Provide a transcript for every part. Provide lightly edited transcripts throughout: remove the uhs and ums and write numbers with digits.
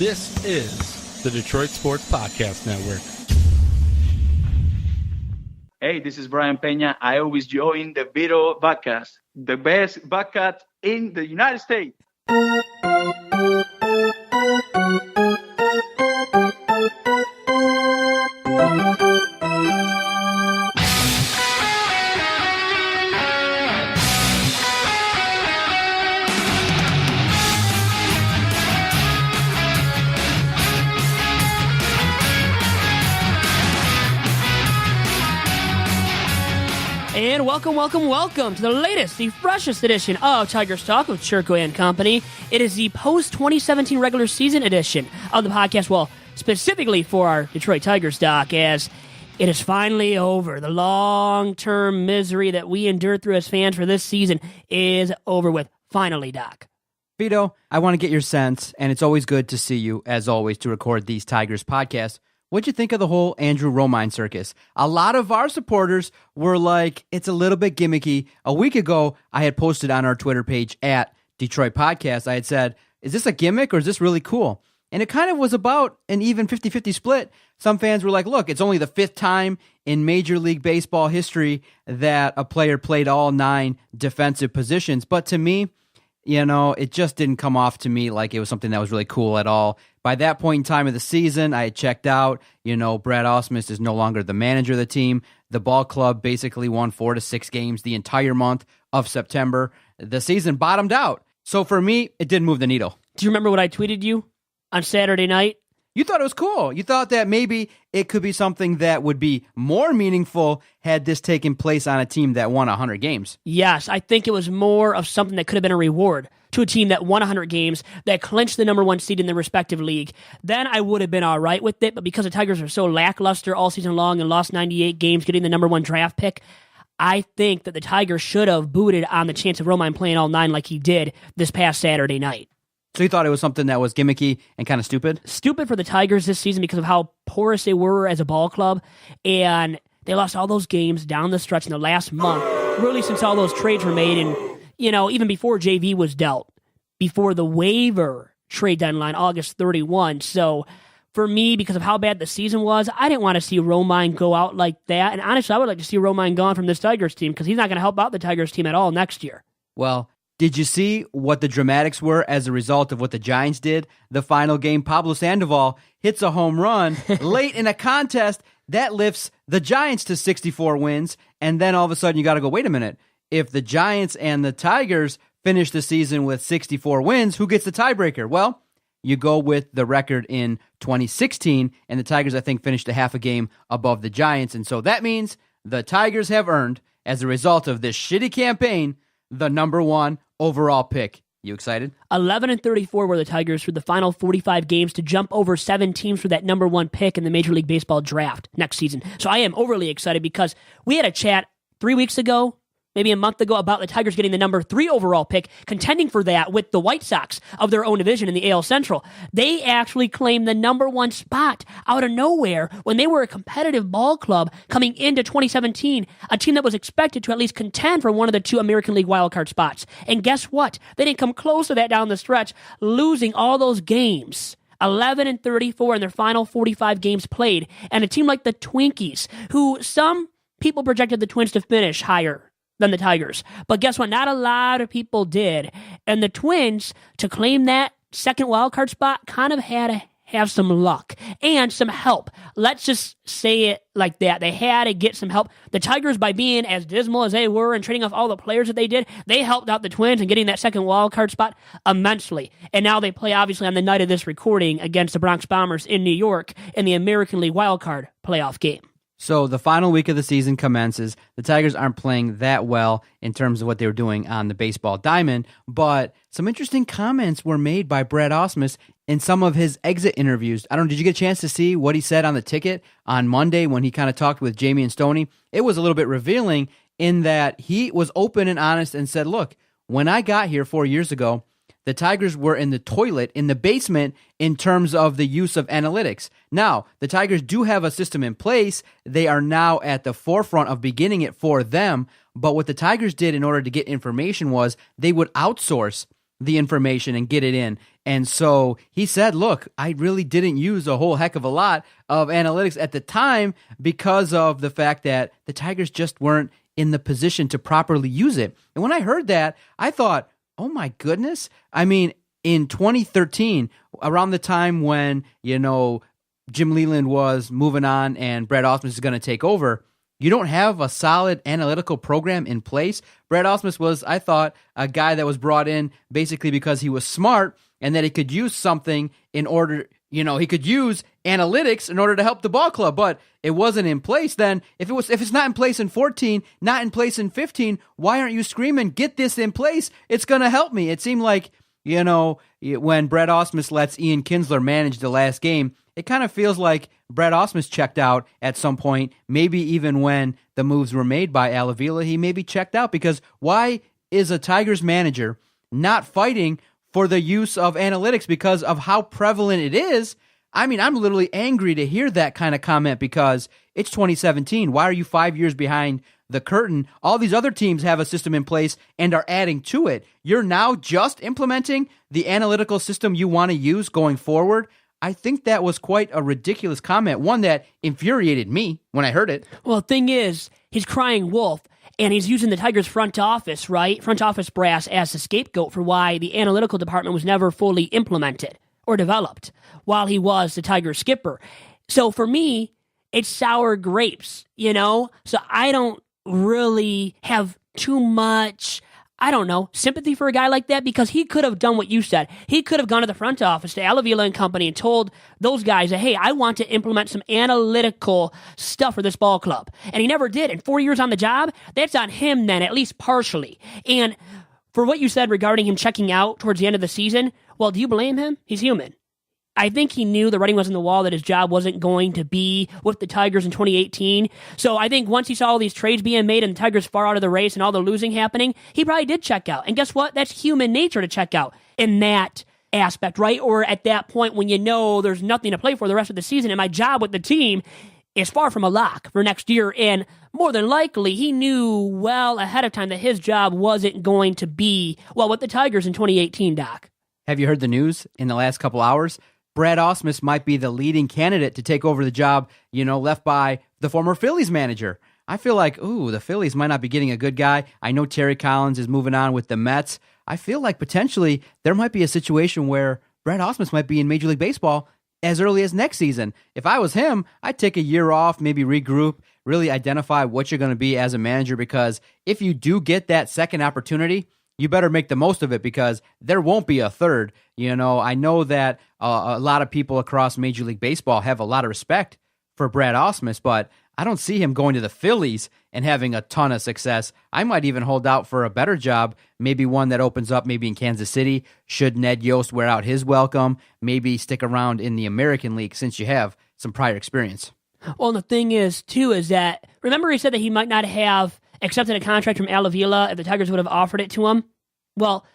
This is the Detroit Sports Podcast Network. Hey, this is Brayan Pena. I always join the Vito podcast, the best podcast in the United States. And welcome to the latest, the freshest edition of Tigers Talk with Chirco and Company. It is the post-2017 regular season edition of the podcast, well, specifically for our Detroit Tigers, Doc, as it is finally over. The long-term misery that we endured through as fans for this season is over with. Finally, Doc. Vito, I want to get your sense, and it's always good to see you, as always, to record these Tigers podcasts. What'd you think of the whole Andrew Romine circus? A lot of our supporters were like, it's a little bit gimmicky. A week ago, I had posted on our Twitter page at Detroit Podcast, I had said, is this a gimmick or is this really cool? And it kind of was about an even 50-50 split. Some fans were like, look, it's only the fifth time in Major League Baseball history that a player played all 9 defensive positions. But to me, you know, it just didn't come off to me like it was something that was really cool at all. By that point in time of the season, I had checked out. You know, Brad Ausmus is no longer the manager of the team. The ball club basically won 4 to 6 games the entire month of September. The season bottomed out. So for me, it didn't move the needle. Do you remember what I tweeted you on Saturday night? You thought it was cool. You thought that maybe it could be something that would be more meaningful had this taken place on a team that won 100 games. Yes, I think it was more of something that could have been a reward to a team that won 100 games, that clinched the number 1 seed in their respective league. Then I would have been all right with it, but because the Tigers are so lackluster all season long and lost 98 games getting the number 1 draft pick, I think that the Tigers should have booted on the chance of Romine playing all 9 like he did this past Saturday night. So you thought it was something that was gimmicky and kind of stupid? Stupid for the Tigers this season because of how porous they were as a ball club, and they lost all those games down the stretch in the last month, really since all those trades were made, and, you know, even before JV was dealt, before the waiver trade deadline, August 31. So for me, because of how bad the season was, I didn't want to see Romine go out like that, and honestly, I would like to see Romine gone from this Tigers team because he's not going to help out the Tigers team at all next year. Well, did you see what the dramatics were as a result of what the Giants did? The final game, Pablo Sandoval hits a home run late in a contest that lifts the Giants to 64 wins, and then all of a sudden you got to go, wait a minute. If the Giants and the Tigers finish the season with 64 wins, who gets the tiebreaker? Well, you go with the record in 2016, and the Tigers, I think, finished a half a game above the Giants, and so that means the Tigers have earned, as a result of this shitty campaign, the number 1 overall pick. You excited? 11-34 were the Tigers through the final 45 games to jump over 7 teams for that number 1 pick in the Major League Baseball draft next season. So I am overly excited because we had a chat 3 weeks ago, maybe a month ago, about the Tigers getting the number 3 overall pick, contending for that with the White Sox of their own division in the AL Central. They actually claimed the number 1 spot out of nowhere when they were a competitive ball club coming into 2017, a team that was expected to at least contend for one of the 2 American League wildcard spots. And guess what? They didn't come close to that down the stretch, losing all those games. 11-34 in their final 45 games played. And a team like the Twinkies, who some people projected the Twins to finish higher than the Tigers. But guess what? Not a lot of people did. And the Twins, to claim that second wildcard spot, kind of had to have some luck and some help. Let's just say it like that. They had to get some help. The Tigers, by being as dismal as they were and trading off all the players that they did, they helped out the Twins in getting that second wildcard spot immensely. And now they play, obviously, on the night of this recording against the Bronx Bombers in New York in the American League wildcard playoff game. So the final week of the season commences. The Tigers aren't playing that well in terms of what they were doing on the baseball diamond, but some interesting comments were made by Brad Ausmus in some of his exit interviews. I don't know, did you get a chance to see what he said on the ticket on Monday when he kind of talked with Jamie and Stoney? It was a little bit revealing in that he was open and honest and said, look, when I got here 4 years ago, the Tigers were in the toilet, in the basement, in terms of the use of analytics. Now, the Tigers do have a system in place. They are now at the forefront of beginning it for them. But what the Tigers did in order to get information was they would outsource the information and get it in. And so he said, look, I really didn't use a whole heck of a lot of analytics at the time because of the fact that the Tigers just weren't in the position to properly use it. And when I heard that, I thought, oh my goodness. I mean, in 2013, around the time when, Jim Leyland was moving on and Brad Ausmus is going to take over, you don't have a solid analytical program in place. Brad Ausmus was, I thought, a guy that was brought in basically because he was smart and that he could use something in order, he could use analytics in order to help the ball club, but it wasn't in place. Then if it's not in place in 14, not in place in 15, why aren't you screaming, get this in place? It's going to help me. It seemed like, when Brad Ausmus lets Ian Kinsler manage the last game, it kind of feels like Brad Ausmus checked out at some point, maybe even when the moves were made by Al Avila, he maybe checked out, because why is a Tigers manager not fighting for the use of analytics because of how prevalent it is? I mean, I'm literally angry to hear that kind of comment because it's 2017. Why are you 5 years behind the curtain? All these other teams have a system in place and are adding to it. You're now just implementing the analytical system you want to use going forward. I think that was quite a ridiculous comment, one that infuriated me when I heard it. Well, the thing is, he's crying wolf, and he's using the Tigers front office brass as the scapegoat for why the analytical department was never fully implemented or developed while he was the Tigers skipper. So for me, it's sour grapes, So I don't really have too much, sympathy for a guy like that, because he could have done what you said. He could have gone to the front office, to Al Avila and company, and told those guys that, hey, I want to implement some analytical stuff for this ball club. And he never did. And 4 years on the job, that's on him then, at least partially. And for what you said regarding him checking out towards the end of the season, well, do you blame him? He's human. I think he knew the writing was on the wall that his job wasn't going to be with the Tigers in 2018. So I think once he saw all these trades being made and the Tigers far out of the race and all the losing happening, he probably did check out. And guess what? That's human nature to check out in that aspect, right? Or at that point when there's nothing to play for the rest of the season and my job with the team is far from a lock for next year. And more than likely, he knew well ahead of time that his job wasn't going to be, with the Tigers in 2018, Doc. Have you heard the news in the last couple hours? Brad Ausmus might be the leading candidate to take over the job, left by the former Phillies manager. I feel like, the Phillies might not be getting a good guy. I know Terry Collins is moving on with the Mets. I feel like potentially there might be a situation where Brad Ausmus might be in Major League Baseball as early as next season. If I was him, I'd take a year off, maybe regroup, really identify what you're going to be as a manager, because if you do get that second opportunity, you better make the most of it, because there won't be a third. I know that a lot of people across Major League Baseball have a lot of respect for Brad Ausmus, but I don't see him going to the Phillies and having a ton of success. I might even hold out for a better job, maybe one that opens up maybe in Kansas City, should Ned Yost wear out his welcome, maybe stick around in the American League since you have some prior experience. Well, and the thing is, too, is that, remember he said that he might not have accepted a contract from Al Avila if the Tigers would have offered it to him? Well,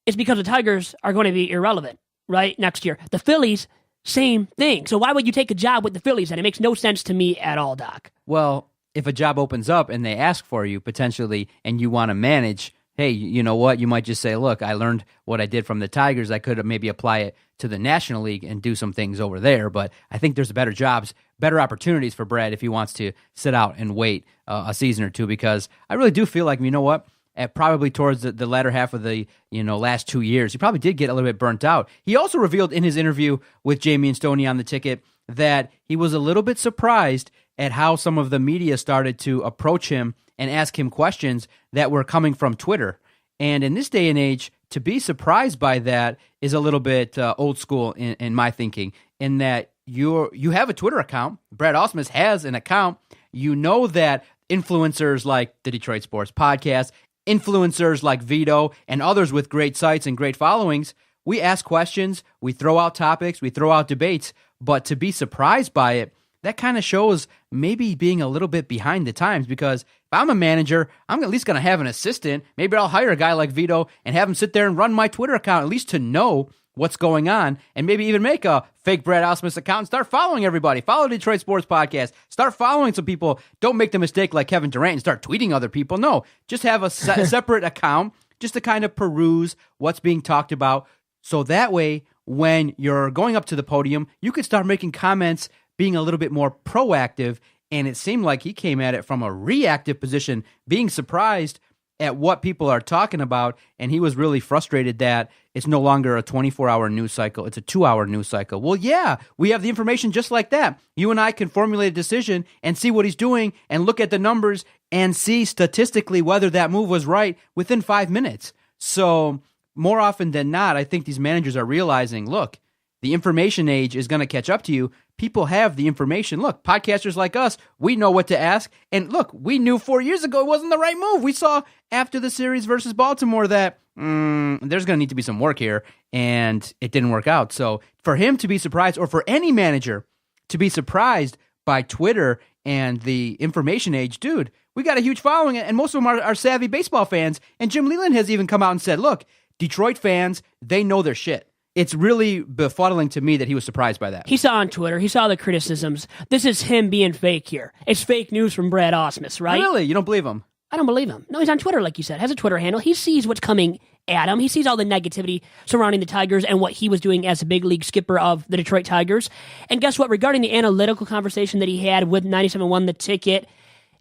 it's because the Tigers are going to be irrelevant, right, next year. The Phillies, same thing. So why would you take a job with the Phillies then? It makes no sense to me at all, Doc. Well, if a job opens up and they ask for you potentially and you want to manage, hey, you know what? You might just say, look, I learned what I did from the Tigers. I could maybe apply it to the National League and do some things over there. But I think there's better jobs, better opportunities for Brad if he wants to sit out and wait a season or two, because I really do feel like, you know what? Probably towards the latter half of the last 2 years, he probably did get a little bit burnt out. He also revealed in his interview with Jamie and Stoney on the Ticket that he was a little bit surprised at how some of the media started to approach him and ask him questions that were coming from Twitter. And in this day and age, to be surprised by that is a little bit old school in my thinking, in that you have a Twitter account. Brad Ausmus has an account. You know that influencers like the Detroit Sports Podcast, influencers like Vito, and others with great sites and great followings, we ask questions, we throw out topics, we throw out debates, but to be surprised by it, that kind of shows maybe being a little bit behind the times, because if I'm a manager, I'm at least going to have an assistant. Maybe I'll hire a guy like Vito and have him sit there and run my Twitter account, at least to know what's going on, and maybe even make a fake Brad Ausmus account and start following everybody. Follow the Detroit Sports Podcast. Start following some people. Don't make the mistake like Kevin Durant and start tweeting other people. No, just have a separate account just to kind of peruse what's being talked about. So that way, when you're going up to the podium, you could start making comments, being a little bit more proactive. And it seemed like he came at it from a reactive position, being surprised at what people are talking about. And he was really frustrated that it's no longer a 24-hour news cycle. It's a 2-hour news cycle. Well, yeah, we have the information just like that. You and I can formulate a decision and see what he's doing and look at the numbers and see statistically whether that move was right within 5 minutes. So more often than not, I think these managers are realizing, look, the information age is going to catch up to you. People have the information. Look, podcasters like us, we know what to ask. And look, we knew 4 years ago it wasn't the right move. We saw after the series versus Baltimore that there's going to need to be some work here, and it didn't work out. So for him to be surprised, or for any manager to be surprised by Twitter and the information age, dude, we got a huge following, and most of them are savvy baseball fans. And Jim Leyland has even come out and said, look, Detroit fans, they know their shit. It's really befuddling to me that he was surprised by that. He saw on Twitter, he saw the criticisms. This is him being fake here. It's fake news from Brad Ausmus, right? Really? You don't believe him? I don't believe him. No, he's on Twitter, like you said, has a Twitter handle. He sees what's coming at him. He sees all the negativity surrounding the Tigers and what he was doing as a big league skipper of the Detroit Tigers. And guess what? Regarding the analytical conversation that he had with 97-1 The Ticket,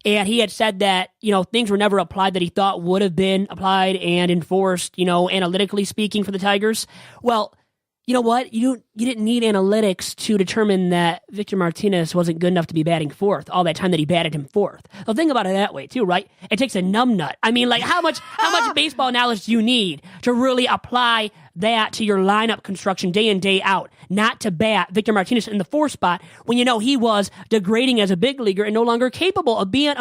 and he had said that, things were never applied that he thought would have been applied and enforced, analytically speaking for the Tigers. Well, you know what? You didn't need analytics to determine that Victor Martinez wasn't good enough to be batting fourth all that time that he batted him fourth. So think about it that way too, right? It takes a numbnut. I mean, like how much baseball knowledge do you need to really apply that to your lineup construction day in, day out, not to bat Victor Martinez in the fourth spot when he was degrading as a big leaguer and no longer capable of being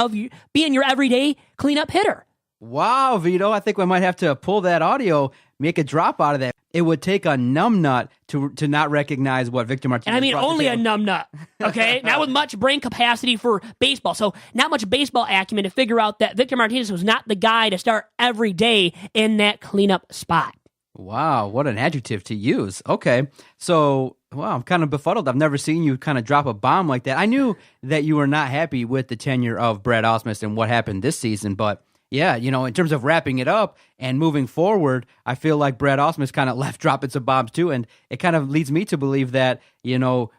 your everyday cleanup hitter. Wow, Vito, I think we might have to pull that audio, make a drop out of that. It would take a numbnut to not recognize what Victor Martinez. And I mean only a numbnut, okay? Not with much brain capacity for baseball. So not much baseball acumen to figure out that Victor Martinez was not the guy to start every day in that cleanup spot. Wow, what an adjective to use. Okay, so, wow, I'm kind of befuddled. I've never seen you kind of drop a bomb like that. I knew that you were not happy with the tenure of Brad Ausmus and what happened this season, but yeah, in terms of wrapping it up and moving forward, I feel like Brad Ausmus kind of left dropping some bombs too, and it kind of leads me to believe that,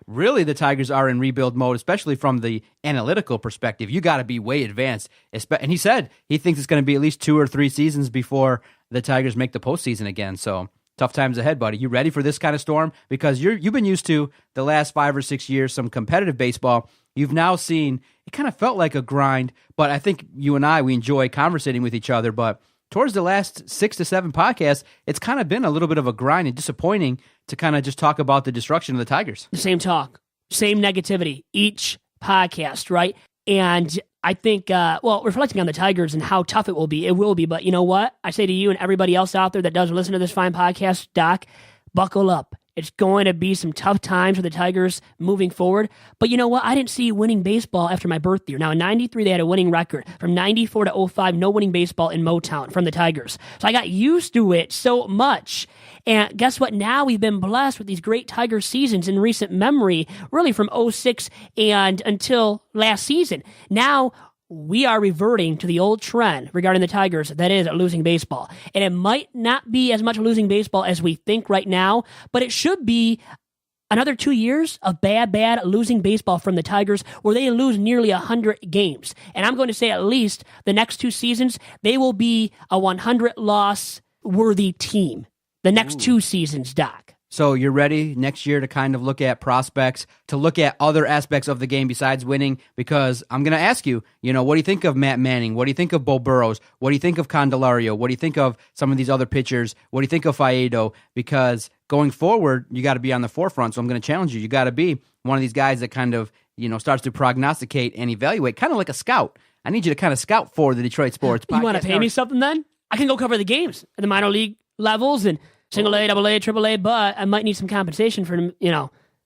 really the Tigers are in rebuild mode, especially from the analytical perspective. You got to be way advanced. And he said he thinks it's going to be at least 2 or 3 seasons before the Tigers make the postseason again, so tough times ahead, buddy. You ready for this kind of storm? Because you've been used to the last 5 or 6 years, some competitive baseball. You've now seen, it kind of felt like a grind, but I think you and I, we enjoy conversating with each other, but towards the last 6 to 7 podcasts, it's kind of been a little bit of a grind and disappointing to kind of just talk about the destruction of the Tigers. The same talk, same negativity, each podcast, right? And I think, reflecting on the Tigers and how tough it will be, but you know what? I say to you and everybody else out there that does listen to this fine podcast, Doc, buckle up. It's going to be some tough times for the Tigers moving forward. But you know what? I didn't see winning baseball after my birth year. Now, in 93, they had a winning record. From 94 to 05, no winning baseball in Motown from the Tigers. So I got used to it so much. And guess what? Now we've been blessed with these great Tiger seasons in recent memory, really from 06 and until last season. Now, we are reverting to the old trend regarding the Tigers, that is losing baseball. And it might not be as much losing baseball as we think right now, but it should be another 2 years of bad losing baseball from the Tigers where they lose nearly 100 games. And I'm going to say at least the next 2 seasons, they will be a 100-loss worthy team. The next 2 seasons, Doc. So you're ready next year to kind of look at prospects, to look at other aspects of the game besides winning? Because I'm going to ask you, what do you think of Matt Manning? What do you think of Bo Burrows? What do you think of Candelario? What do you think of some of these other pitchers? What do you think of Faedo? Because going forward, you got to be on the forefront. So I'm going to challenge you. You got to be one of these guys that kind of, starts to prognosticate and evaluate, kind of like a scout. I need you to kind of scout for the Detroit Sports Podcast. You want to pay me something then? I can go cover the games at the minor league levels and single A, double A, triple A, but I might need some compensation for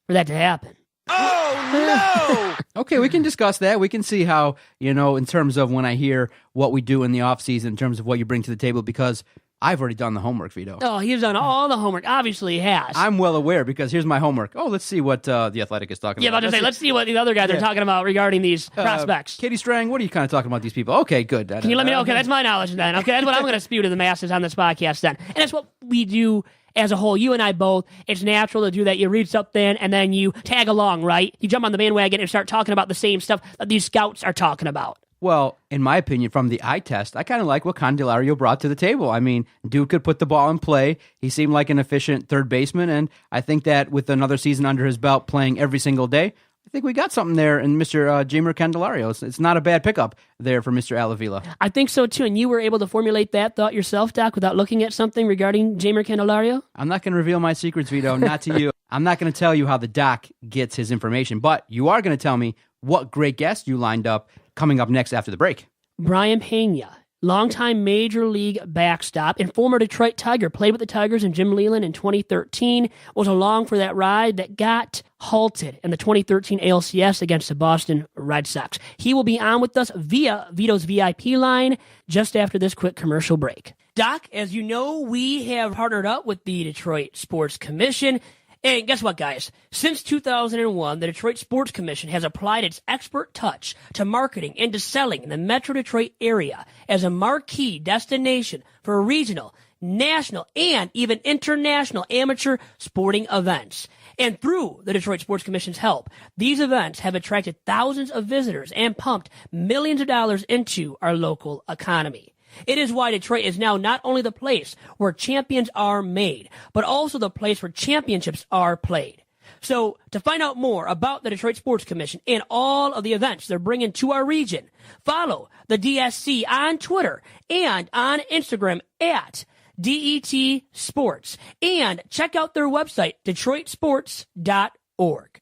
that to happen. Oh, no! Okay, we can discuss that. We can see how, in terms of when I hear what we do in the offseason, in terms of what you bring to the table, because I've already done the homework, Vito. Oh, he's done all the homework. Obviously, he has. I'm well aware because here's my homework. Oh, let's see what the Athletic is talking about. Yeah, I was about to say, let's see what the other guys are talking about regarding these prospects. Katie Strang, what are you kind of talking about these people? Okay, good. Can you let me know? Okay, that's my knowledge then. Okay, that's what I'm going to spew to the masses on this podcast then. And that's what we do as a whole. You and I both, it's natural to do that. You read something and then you tag along, right? You jump on the bandwagon and start talking about the same stuff that these scouts are talking about. Well, in my opinion, from the eye test, I kind of like what Candelario brought to the table. I mean, dude could put the ball in play. He seemed like an efficient third baseman, and I think that with another season under his belt playing every single day, I think we got something there in Mr. Jamer Candelario. It's not a bad pickup there for Mr. Alavila. I think so, too, and you were able to formulate that thought yourself, Doc, without looking at something regarding Jamer Candelario? I'm not going to reveal my secrets, Vito, not to you. I'm not going to tell you how the doc gets his information, but you are going to tell me what great guest you lined up coming up next after the break. Brayan Pena, longtime Major League backstop and former Detroit Tiger, played with the Tigers and Jim Leyland in 2013, was along for that ride that got halted in the 2013 ALCS against the Boston Red Sox. He will be on with us via Vito's VIP line just after this quick commercial break. Doc, as you know, we have partnered up with the Detroit Sports Commission. And guess what, guys? Since 2001, the Detroit Sports Commission has applied its expert touch to marketing and to selling in the Metro Detroit area as a marquee destination for regional, national, and even international amateur sporting events. And through the Detroit Sports Commission's help, these events have attracted thousands of visitors and pumped millions of dollars into our local economy. It is why Detroit is now not only the place where champions are made, but also the place where championships are played. So to find out more about the Detroit Sports Commission and all of the events they're bringing to our region, follow the DSC on Twitter and on Instagram at DET Sports, and check out their website, DetroitSports.org.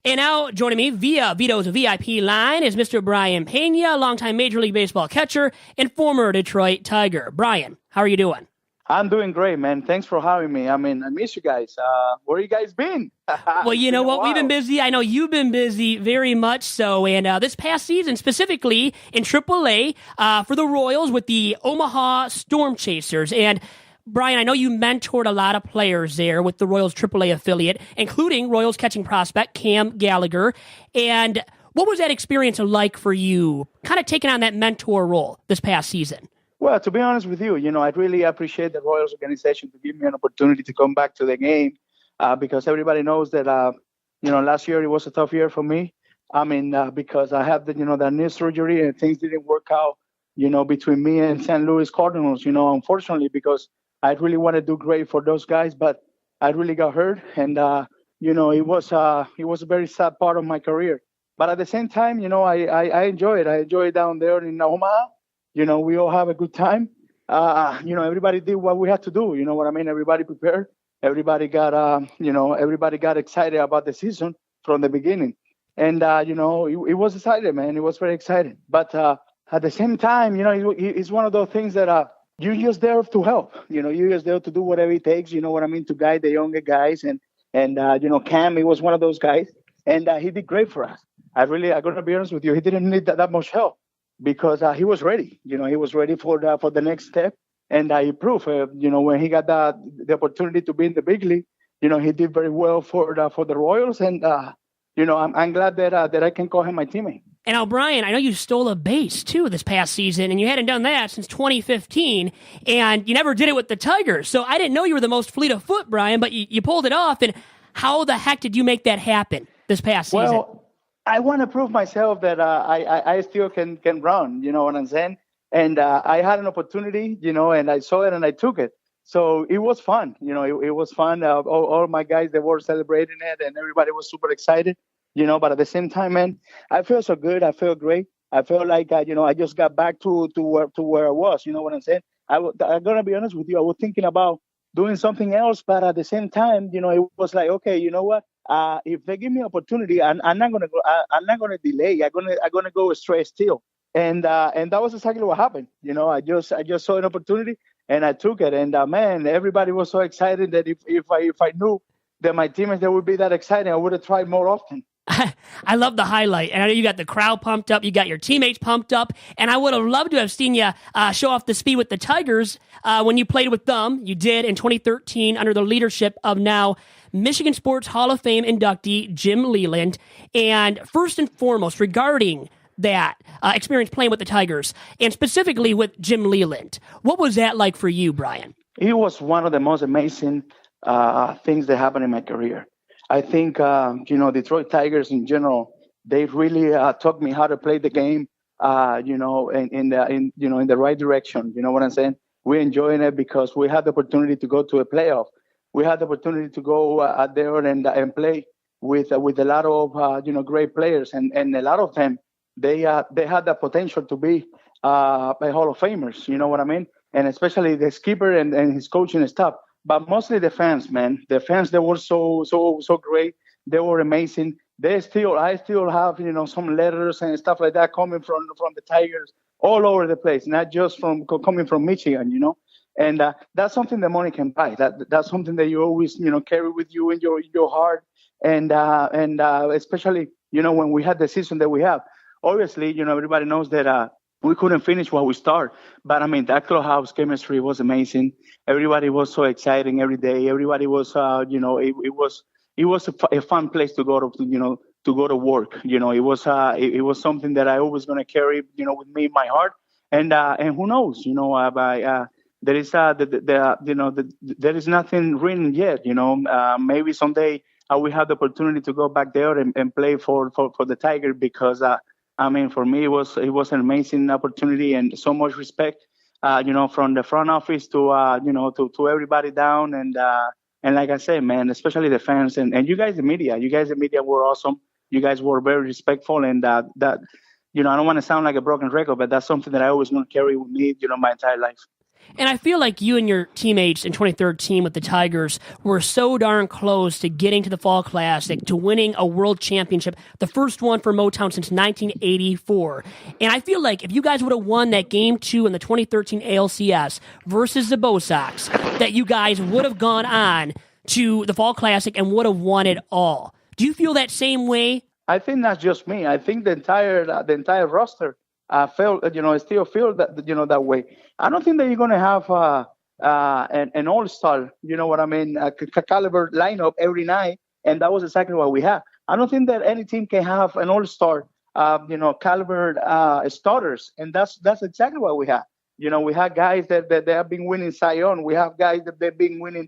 And now, joining me via Vito's VIP line is Mr. Brayan Pena, longtime Major League Baseball catcher and former Detroit Tiger. Brayan, how are you doing? I'm doing great, man. Thanks for having me. I mean, I miss you guys. Where you guys been? Well, you know what? We've been busy. I know you've been busy very much so. And this past season, specifically in AAA for the Royals with the Omaha Storm Chasers. And Brayan, I know you mentored a lot of players there with the Royals AAA affiliate, including Royals catching prospect Cam Gallagher. And what was that experience like for you, kind of taking on that mentor role this past season? Well, to be honest with you, I really appreciate the Royals organization to give me an opportunity to come back to the game because everybody knows that, last year it was a tough year for me. I mean, because I had the knee surgery and things didn't work out, between me and St. Louis Cardinals, unfortunately, because I really want to do great for those guys, but I really got hurt, and it was a very sad part of my career. But at the same time, I enjoy it. I enjoy it down there in Omaha. We all have a good time. Everybody did what we had to do. You know what I mean? Everybody prepared. Everybody got excited about the season from the beginning, and it was exciting, man. It was very exciting. But at the same time, it's one of those things that. You're just there to help, you're just there to do whatever it takes, you know what I mean, to guide the younger guys. And Cam, he was one of those guys, and he did great for us. I'm going to be honest with you, he didn't need that much help because he was ready. He was ready for the next step. And he proved, when he got the opportunity to be in the big league, he did very well for the Royals. And, I'm glad that I can call him my teammate. And now, Brayan, I know you stole a base, too, this past season, and you hadn't done that since 2015, and you never did it with the Tigers. So I didn't know you were the most fleet of foot, Brayan, but you pulled it off. And how the heck did you make that happen this past season? Well, I want to prove myself that I still can run, you know what I'm saying? And I had an opportunity, and I saw it and I took it. So it was fun, it was fun. All my guys, they were celebrating it, and everybody was super excited. But at the same time, man, I feel so good. I feel great. I feel like, I just got back to where I was. You know what I'm saying? I'm going to be honest with you. I was thinking about doing something else, but at the same time, it was like, okay, you know what? If they give me opportunity, I'm not going to go. I'm not going to delay. I'm going to go straight still. And that was exactly what happened. I just saw an opportunity and I took it. And man, everybody was so excited that if I knew that my teammates, they would be that excited, I would have tried more often. I love the highlight, and I know you got the crowd pumped up, you got your teammates pumped up, and I would have loved to have seen you show off the speed with the Tigers when you played with them. You did in 2013 under the leadership of now Michigan Sports Hall of Fame inductee Jim Leyland. And first and foremost, regarding that experience playing with the Tigers, and specifically with Jim Leyland, what was that like for you, Brayan? It was one of the most amazing things that happened in my career. I think, Detroit Tigers in general, they really taught me how to play the game, in the right direction. You know what I'm saying? We're enjoying it because we had the opportunity to go to a playoff. We had the opportunity to go out there and play with a lot of great players, and a lot of them they had the potential to be Hall of Famers. You know what I mean? And especially the skipper and his coaching staff. But mostly the fans, man. The fans, they were so great. They were amazing. I still have, some letters and stuff like that coming from the Tigers all over the place, not just coming from Michigan, And that's something that money can buy. That's something that you always, carry with you in your heart. And especially, when we had the season that we have. Obviously, everybody knows that we couldn't finish what we started. But, that clubhouse chemistry was amazing. Everybody was so exciting every day. Everybody was, it was a fun place to go to work. It was something that I always going to carry, with me in my heart. And who knows, there is nothing written yet, maybe someday I will have the opportunity to go back there and play for the Tiger because, for me, it was an amazing opportunity and so much respect, from the front office to everybody down. And like I said, man, especially the fans and you guys, the media were awesome. You guys were very respectful. And that, I don't want to sound like a broken record, but that's something that I always going to carry with me, my entire life. And I feel like you and your teammates in 2013 with the Tigers were so darn close to getting to the Fall Classic, to winning a world championship, the first one for Motown since 1984. And I feel like if you guys would have won that Game 2 in the 2013 ALCS versus the Bo Sox, that you guys would have gone on to the Fall Classic and would have won it all. Do you feel that same way? I think that's just me. I think the entire roster still feel that way. I don't think that you're going to have an all-star, caliber lineup every night, and that was exactly what we had. I don't think that any team can have an all-star, caliber starters, and that's exactly what we have. We have guys that they have been winning Cy Young. We have guys that they've been winning,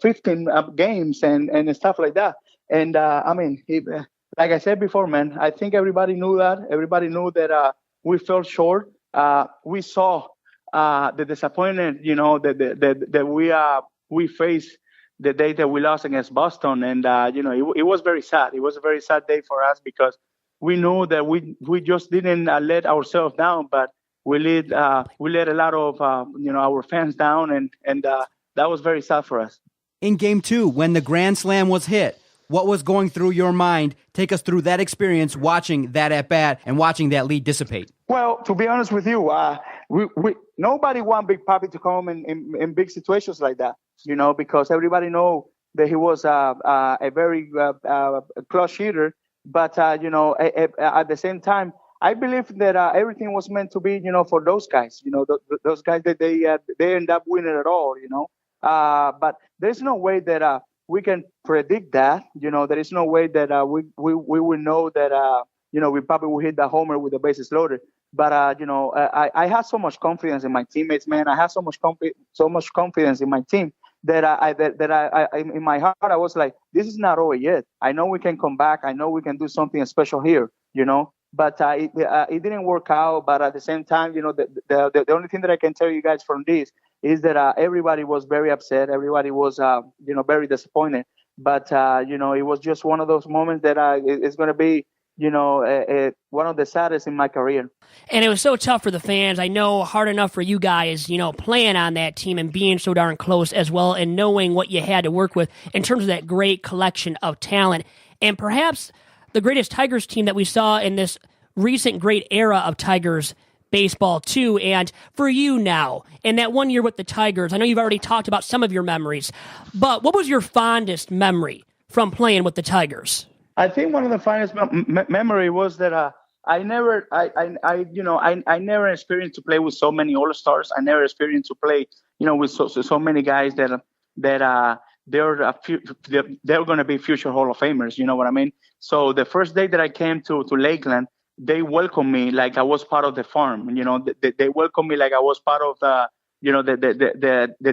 15 games and stuff like that. And like I said before, man, I think everybody knew that. Everybody knew that we fell short. We saw the disappointment, that we faced the day that we lost against Boston, and it was very sad. It was a very sad day for us because we knew that we just didn't let ourselves down, but we let a lot of our fans down, and that was very sad for us. In Game 2, when the Grand Slam was hit, what was going through your mind? Take us through that experience, watching that at bat and watching that lead dissipate. Well, to be honest with you, nobody want Big Papi to come in big situations like that, because everybody know that he was a very clutch hitter. But at the same time, I believe that everything was meant to be, for those guys. Those guys that they end up winning it all. But there's no way that we can predict that. There is no way that we will know that we probably will hit the homer with the bases loaded. But I had so much confidence in my teammates, man. I had so much confidence in my team that I in my heart I was like, this is not over yet. I know we can come back. I know we can do something special here. But it didn't work out. But at the same time, the only thing that I can tell you guys from this is that everybody was very upset. Everybody was very disappointed. But it was just one of those moments that it's going to be one of the saddest in my career. And it was so tough for the fans. I know hard enough for you guys, playing on that team and being so darn close as well, and knowing what you had to work with in terms of that great collection of talent. And perhaps the greatest Tigers team that we saw in this recent great era of Tigers baseball too. And for you now, in that 1 year with the Tigers, I know you've already talked about some of your memories, but what was your fondest memory from playing with the Tigers? I think one of the finest memory was that I never, I never experienced to play with so many All Stars. I never experienced to play, with so many guys that they're they're going to be future Hall of Famers. You know what I mean? So the first day that I came to Lakeland, they welcomed me like I was part of the farm. They welcomed me like I was part of the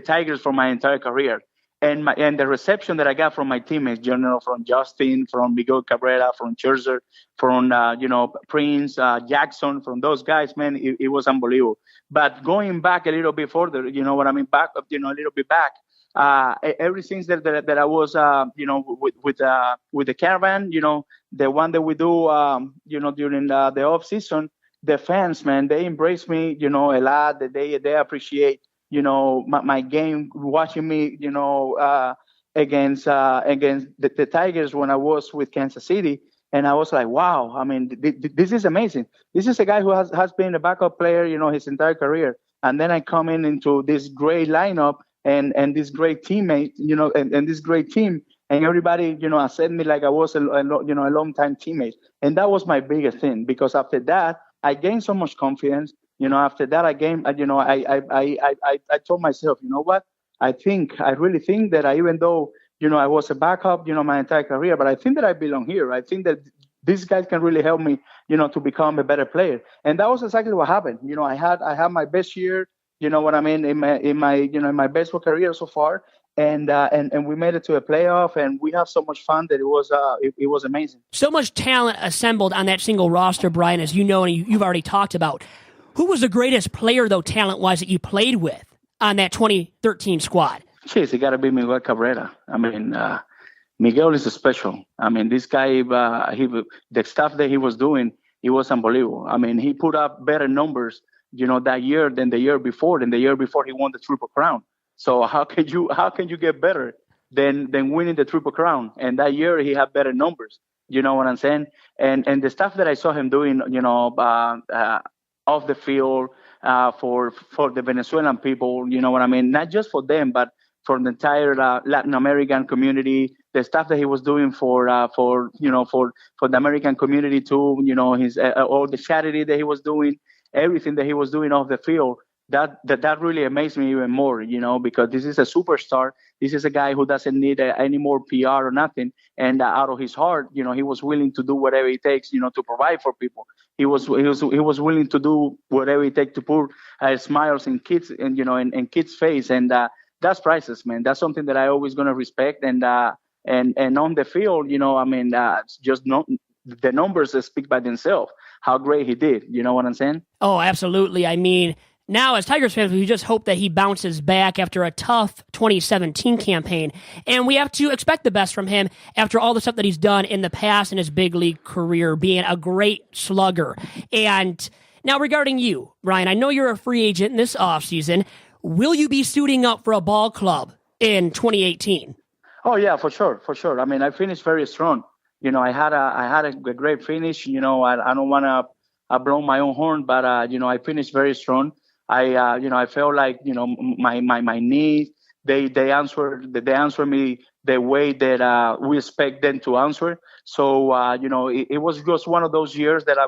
Tigers for my entire career. And the reception that I got from my teammates, from Justin, from Miguel Cabrera, from Scherzer, from Prince, Jackson, from those guys, man, it was unbelievable. But going back a little bit further, you know what I mean, back a little bit back. Ever since that I was, with the caravan, the one that we do, during the off season, the fans, man, they embrace me, a lot. That they appreciate, my game, watching me, against the Tigers when I was with Kansas City. And I was like, wow, I mean, this is amazing. This is a guy who has been a backup player, his entire career. And then I come into this great lineup and this great teammate, and this great team. And everybody, accept me like I was a long-time teammate. And that was my biggest thing, because after that, I gained so much confidence. After that, I told myself, you know what? I really think that even though, I was a backup, my entire career, but I think that I belong here. I think that these guys can really help me, to become a better player. And that was exactly what happened. I had my best year, in my baseball career so far. And we made it to a playoff, and we have so much fun that it was amazing. So much talent assembled on that single roster, Brayan, as you know, and you've already talked about. Who was the greatest player, though, talent-wise, that you played with on that 2013 squad? Jeez, it got to be Miguel Cabrera. I mean, Miguel is special. I mean, this guy, the stuff that he was doing, it was unbelievable. I mean, he put up better numbers, that year than the year before. Than the year before, he won the Triple Crown. So how can you get better than winning the Triple Crown? And that year, he had better numbers. You know what I'm saying? And the stuff that I saw him doing, off the field, for the Venezuelan people, you know what I mean? Not just for them, but for the entire Latin American community. The stuff that he was doing for the American community too. His all the charity that he was doing, everything that he was doing off the field. That really amazed me even more, because this is a superstar. This is a guy who doesn't need any more PR or nothing. And out of his heart, he was willing to do whatever it takes, to provide for people. He was willing to do whatever it takes to put smiles in kids and in kids' face. And that's priceless, man. That's something that I always gonna respect. And on the field, the numbers speak by themselves. How great he did. You know what I'm saying? Oh, absolutely. I mean, now, as Tigers fans, we just hope that he bounces back after a tough 2017 campaign. And we have to expect the best from him after all the stuff that he's done in the past in his big league career, being a great slugger. And now regarding you, Brayan, I know you're a free agent in this offseason. Will you be suiting up for a ball club in 2018? Oh, yeah, for sure. I mean, I finished very strong. I had a great finish. I don't want to blow my own horn, but, I finished very strong. I felt like, my knees, they answer me the way that we expect them to answer. So, it was just one of those years that I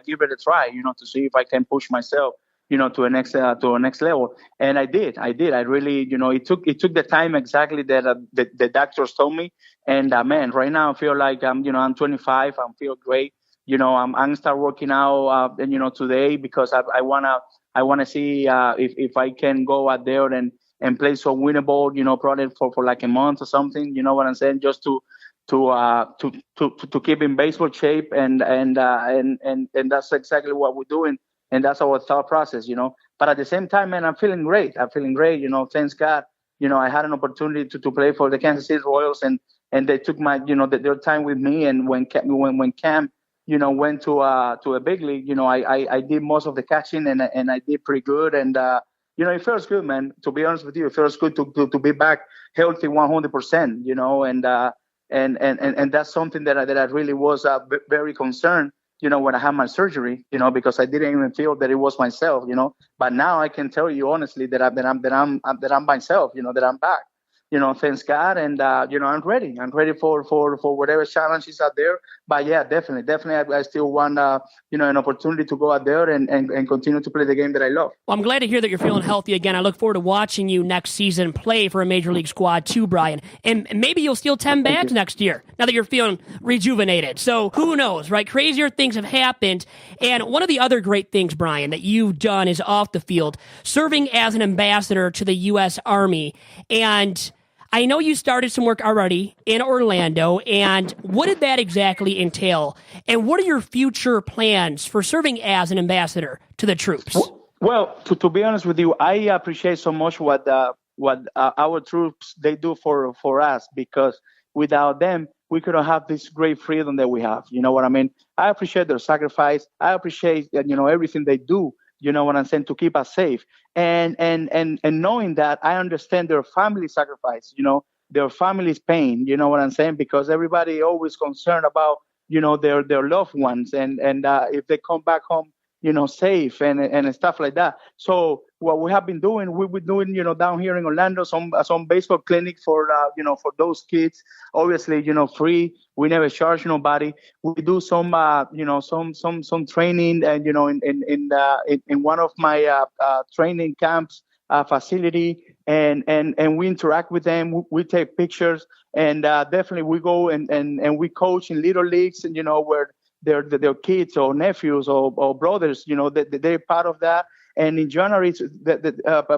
give it a try, to see if I can push myself, to a next level. And I did. I really, it took the time exactly that the doctors told me. And man, right now I feel like I'm 25. I feel great. I'm start working out, today because I wanna see if I can go out there and play some winnable, probably for like a month or something. You know what I'm saying? Just to keep in baseball shape, and that's exactly what we're doing, and that's our thought process. But at the same time, man, I'm feeling great. Thanks God. I had an opportunity to play for the Kansas City Royals, and they took their time with me. And when Cam went to a big league, I did most of the catching, and I did pretty good. And it feels good, man. To be honest with you, it feels good to be back healthy 100%. And that's something that I really was very concerned. When I had my surgery, because I didn't even feel that it was myself. But now I can tell you honestly that I'm myself. That I'm back. thanks God, and I'm ready. I'm ready for whatever challenge is out there. But yeah, definitely, I still want an opportunity to go out there and continue to play the game that I love. Well, I'm glad to hear that you're feeling healthy again. I look forward to watching you next season play for a major league squad too, Brayan. And maybe you'll steal 10 bags next year now that you're feeling rejuvenated. So who knows, right? Crazier things have happened. And one of the other great things, Brayan, that you've done is off the field, serving as an ambassador to the U.S. Army. And I know you started some work already in Orlando, and what did that exactly entail? And what are your future plans for serving as an ambassador to the troops? Well, to be honest with you, I appreciate so much what our troops they do for us, because without them, we couldn't have this great freedom that we have. You know what I mean? I appreciate their sacrifice. I appreciate everything they do. You know what I'm saying, to keep us safe, and knowing that, I understand their family sacrifice, their family's pain. You know what I'm saying, because everybody always concerned about their loved ones, and if they come back home safe and stuff like that. So what we have been doing, we've been doing down here in Orlando some baseball clinic for for those kids. Obviously free. We never charge nobody. We do some some training, and in one of my training camps facility, and we interact with them. We take pictures, and definitely we go and we coach in little leagues, and where their kids or nephews or brothers, they're part of that. And in January,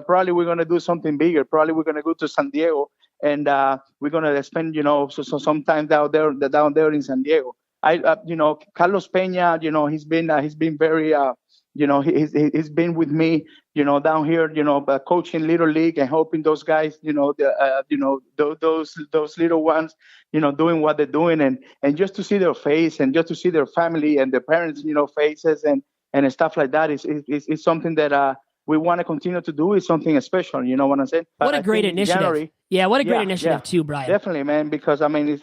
probably we're going to do something bigger. Probably we're going to go to San Diego, and we're going to spend, some time down there in San Diego. Carlos Pena, he's been very, he's been with me, down here, coaching little league and helping those guys, those little ones, doing what they're doing, and just to see their face, and just to see their family and their parents, faces and stuff like that is something that we want to continue to do. Is something special, you know what I'm saying? What a great initiative! What a great initiative too, Brayan. Definitely, man. Because I mean,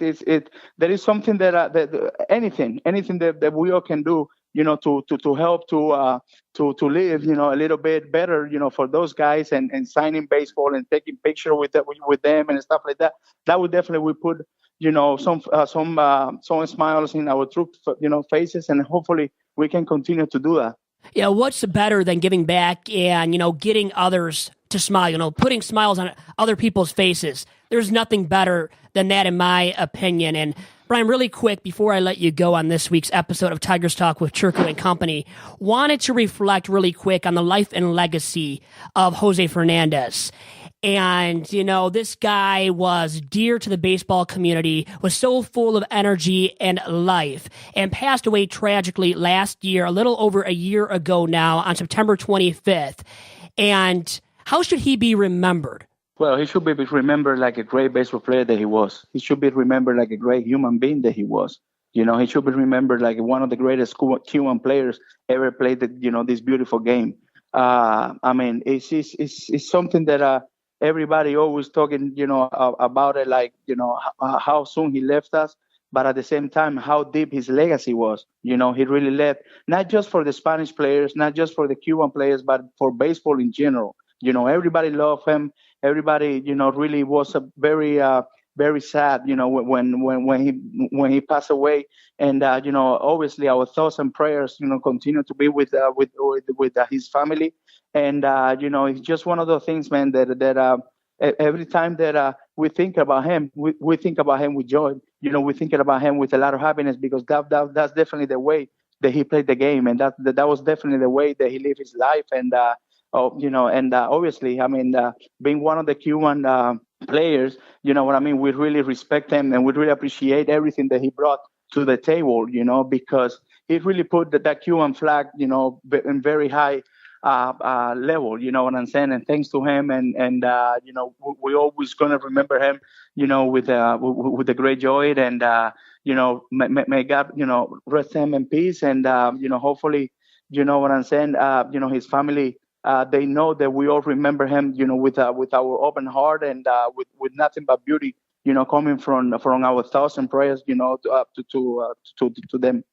there is something that anything that we all can do, to help to live, a little bit better, for those guys, and signing baseball and taking picture with them and stuff like that. That would definitely put some smiles in our troops, faces, and hopefully we can continue to do that. Yeah, what's better than giving back and, getting others to smile, putting smiles on other people's faces? There's nothing better than that, in my opinion. And Brayan, really quick, before I let you go on this week's episode of Tigers Talk with Chirco and Company, wanted to reflect really quick on the life and legacy of Jose Fernandez. And, this guy was dear to the baseball community, was so full of energy and life, and passed away tragically last year, a little over a year ago now, on September 25th. And how should he be remembered? Well, he should be remembered like a great baseball player that he was. He should be remembered like a great human being that he was. He should be remembered like one of the greatest Cuban players ever played this beautiful game. I mean, it's something that everybody always talking, about it, like, how soon he left us, but at the same time, how deep his legacy was. He really left, not just for the Spanish players, not just for the Cuban players, but for baseball in general. Everybody loved him. Everybody, really was a very, very sad, when he passed away. And, obviously our thoughts and prayers, continue to be with his family. And, it's just one of those things, man, that every time that we think about him, we think about him with joy. We're thinking about him with a lot of happiness, because that's definitely the way that he played the game. And that was definitely the way that he lived his life. And, obviously, I mean, being one of the Cuban players, what I mean, we really respect him, and we really appreciate everything that he brought to the table, because he really put that Cuban flag, in very high level, you know what I'm saying? And thanks to him, and we're always gonna remember him, with the great joy, and may God, rest him in peace, and hopefully, you know what I'm saying? His family. They know that we all remember him, with our open heart, and with nothing but beauty, coming from our thoughts and prayers, to them.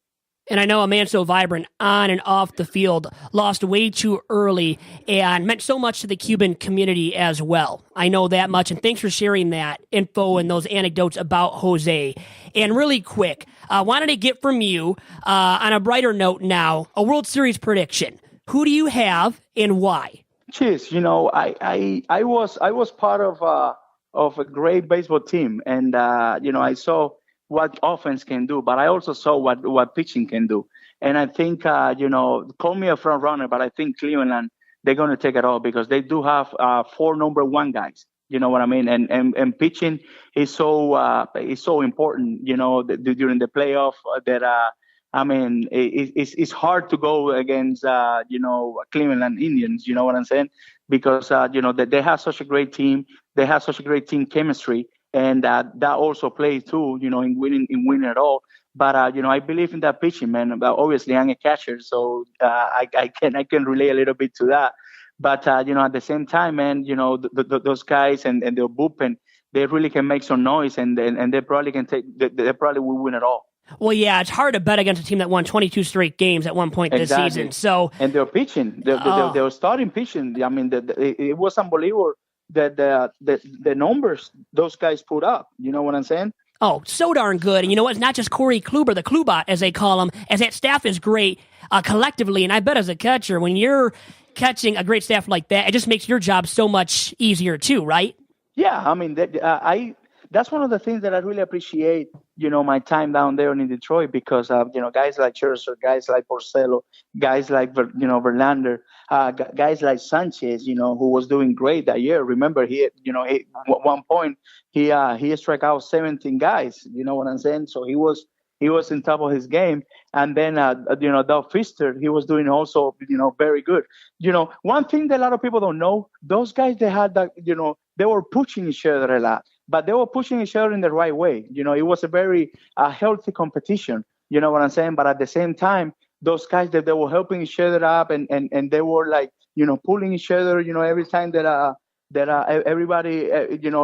And I know a man so vibrant on and off the field lost way too early and meant so much to the Cuban community as well. I know that much, and thanks for sharing that info and those anecdotes about Jose. And really quick, wanted to get from you, on a brighter note now, a World Series prediction. Who do you have and why? Cheers. I was part of a great baseball team, and I saw what offense can do, but I also saw what pitching can do. And I think, call me a front runner, but I think Cleveland, they're going to take it all because they do have 4 number 1 guys. You know what I mean? And pitching is so important, during the playoff that, it's hard to go against, Cleveland Indians, you know what I'm saying? Because, they have such a great team. They have such a great team chemistry. And that also plays too, in winning it all. But I believe in that pitching, man. But obviously, I'm a catcher, so I can relate a little bit to that. But at the same time, man, those guys and their bullpen, they really can make some noise, and they probably can they probably will win it all. Well, yeah, it's hard to bet against a team that won 22 straight games at one point this season. So, and their pitching, their starting pitching. I mean, it was unbelievable. The numbers those guys put up, you know what I'm saying? Oh, so darn good. And you know what? It's not just Corey Kluber, the Klubot, as they call him, as that staff is great collectively. And I bet as a catcher, when you're catching a great staff like that, it just makes your job so much easier too, right? Yeah, I mean, that's one of the things that I really appreciate, my time down there in Detroit, because, guys like Chirco, guys like Porcello, guys like, Verlander, guys like Sanchez, who was doing great that year. Remember, at one point, he struck out 17 guys, you know what I'm saying? So he was in top of his game. And then, Doug Fister, he was doing also, very good. One thing that a lot of people don't know, those guys, they had that, they were pushing each other a lot. But they were pushing each other in the right way. It was a very healthy competition. You know what I'm saying? But at the same time, those guys that they were helping each other up and they were like, pulling each other. Every time that everybody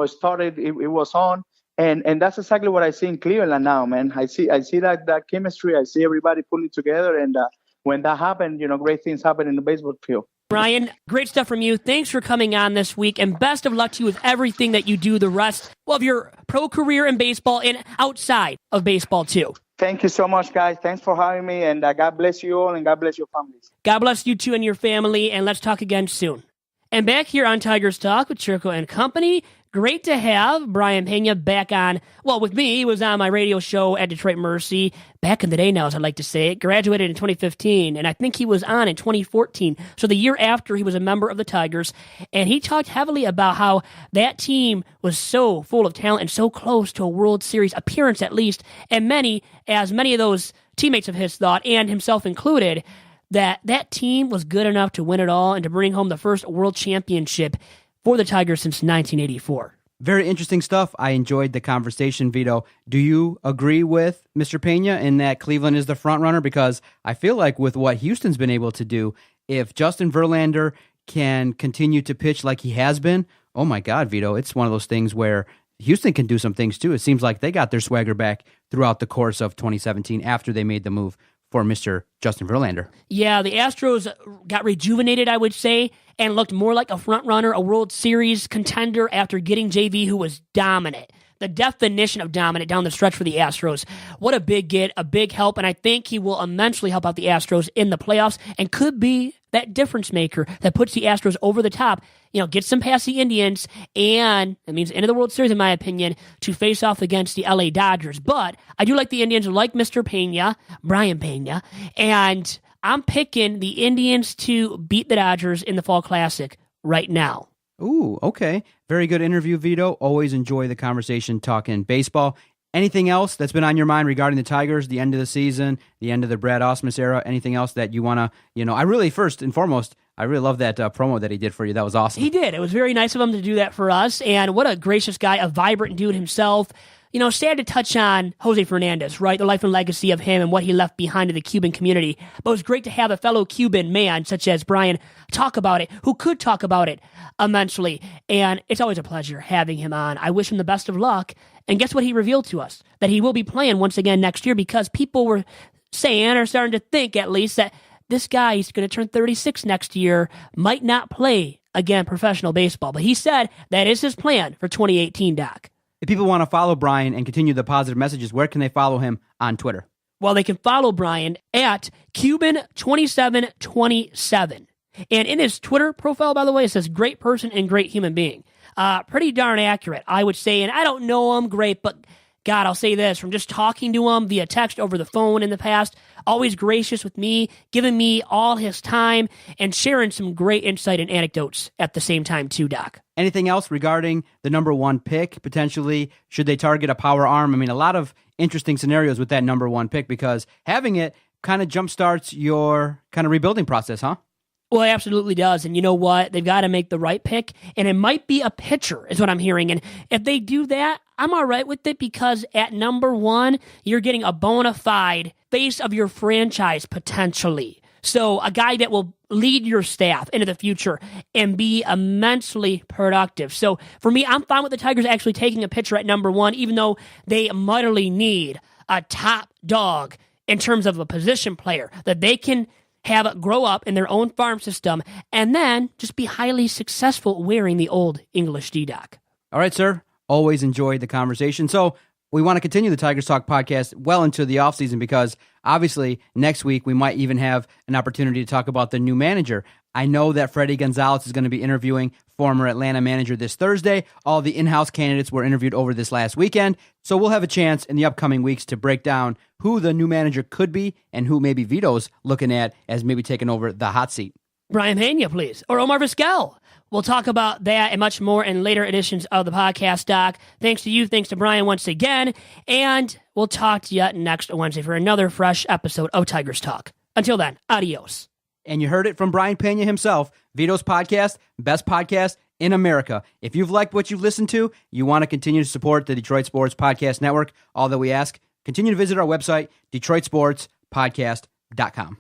started, it was on. And that's exactly what I see in Cleveland now, man. I see that chemistry. I see everybody pulling together. And when that happened, great things happen in the baseball field. Brayan, great stuff from you. Thanks for coming on this week, and best of luck to you with everything that you do the rest of your pro career in baseball and outside of baseball, too. Thank you so much, guys. Thanks for having me, and God bless you all, and God bless your families. God bless you, too, and your family, and let's talk again soon. And back here on Tigers Talk with Chirco and Company, great to have Brayan Pena back on. Well, with me, he was on my radio show at Detroit Mercy back in the day now, as I like to say. Graduated in 2015, and I think he was on in 2014. So the year after he was a member of the Tigers, and he talked heavily about how that team was so full of talent and so close to a World Series appearance at least, and many of those teammates of his thought, and himself included, that team was good enough to win it all and to bring home the first World Championship for the Tigers since 1984. Very interesting stuff. I enjoyed the conversation, Vito. Do you agree with Mr. Pena in that Cleveland is the front runner? Because I feel like with what Houston's been able to do, if Justin Verlander can continue to pitch like he has been, oh my God, Vito, it's one of those things where Houston can do some things too. It seems like they got their swagger back throughout the course of 2017 after they made the move for Mr. Justin Verlander. Yeah, the Astros got rejuvenated, I would say, and looked more like a front runner, a World Series contender after getting JV, who was dominant. The definition of dominant down the stretch for the Astros. What a big get, a big help, and I think he will immensely help out the Astros in the playoffs and could be that difference maker that puts the Astros over the top, gets them past the Indians, and it means into the World Series, in my opinion, to face off against the LA Dodgers. But I do like the Indians, like Mr. Pena, Brayan Pena, and I'm picking the Indians to beat the Dodgers in the Fall Classic right now. Ooh, okay. Very good interview, Vito. Always enjoy the conversation talking baseball. Anything else that's been on your mind regarding the Tigers, the end of the season, the end of the Brad Ausmus era? Anything else that you want to, I really, first and foremost, I really love that promo that he did for you. That was awesome. He did. It was very nice of him to do that for us. And what a gracious guy, a vibrant dude himself. Sad to touch on Jose Fernandez, right? The life and legacy of him and what he left behind to the Cuban community. But it was great to have a fellow Cuban man such as Brayan talk about it, who could talk about it immensely. And it's always a pleasure having him on. I wish him the best of luck. And guess what he revealed to us? That he will be playing once again next year because people were saying, or starting to think at least, that this guy, he's going to turn 36 next year, might not play again professional baseball. But he said that is his plan for 2018, Doc. If people want to follow Brayan and continue the positive messages, where can they follow him on Twitter? Well, they can follow Brayan at Cuban2727. And in his Twitter profile, by the way, it says great person and great human being. Pretty darn accurate, I would say. And I don't know him great, but God, I'll say this, from just talking to him via text over the phone in the past, always gracious with me, giving me all his time, and sharing some great insight and anecdotes at the same time too, Doc. Anything else regarding the number one pick, potentially? Should they target a power arm? I mean, a lot of interesting scenarios with that number one pick, because having it kind of jumpstarts your kind of rebuilding process, huh? Well, it absolutely does. And you know what? They've got to make the right pick, and it might be a pitcher is what I'm hearing. And if they do that, I'm all right with it, because at number one, you're getting a bona fide face of your franchise potentially. So a guy that will lead your staff into the future and be immensely productive. So for me, I'm fine with the Tigers actually taking a pitcher at number one, even though they mightily need a top dog in terms of a position player that they can have it grow up in their own farm system and then just be highly successful wearing the old English D-Doc. All right, sir. Always enjoyed the conversation. So we want to continue the Tigers Talk podcast well into the offseason, because obviously next week we might even have an opportunity to talk about the new manager. I know that Freddie Gonzalez is going to be interviewing former Atlanta manager this Thursday. All the in-house candidates were interviewed over this last weekend. So we'll have a chance in the upcoming weeks to break down who the new manager could be and who maybe Vito's looking at as maybe taking over the hot seat. Brayan Pena, please. Or Omar Vizquel. We'll talk about that and much more in later editions of the podcast, Doc. Thanks to you. Thanks to Brayan once again. And we'll talk to you next Wednesday for another fresh episode of Tigers Talk. Until then, adios. And you heard it from Brayan Pena himself. Vito's podcast, best podcast in America. If you've liked what you've listened to, you want to continue to support the Detroit Sports Podcast Network, all that we ask, continue to visit our website, DetroitSportsPodcast.com.